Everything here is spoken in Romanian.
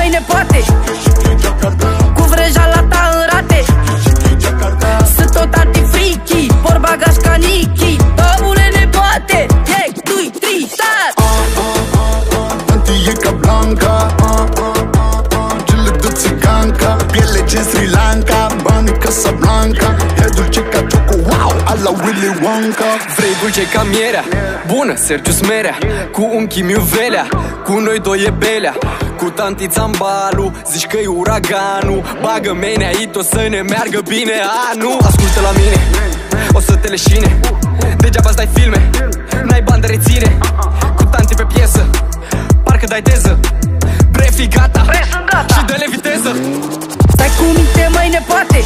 măi nepoate, cu vreja la ta în rate. Sunt tot anti-freaky, por bagaj ca Nicky. Domnule nepoate, hey, 2, 3, start. Anti e ca Blanca, gele de țiganca, piele gen Sri Lanka, bani Casablanca, e dulce ca Choco, wow, ala Willy Wonka. Vrei dulce ca mierea, bună, Sergiu Smerea, cu unchi Miuvelea, cu noi doi e Belea, cu tanti Țambalu, zici că-i uraganul. Bagă menea aici, o să ne meargă bine anul. Ascultă la mine, o să te leșine, degeaba-ți dai filme, n-ai bani de reține. Cu tanti pe piesă, parcă dai teză, bre, fi gata și dă-le viteză. Stai cu minte, măi nepoate,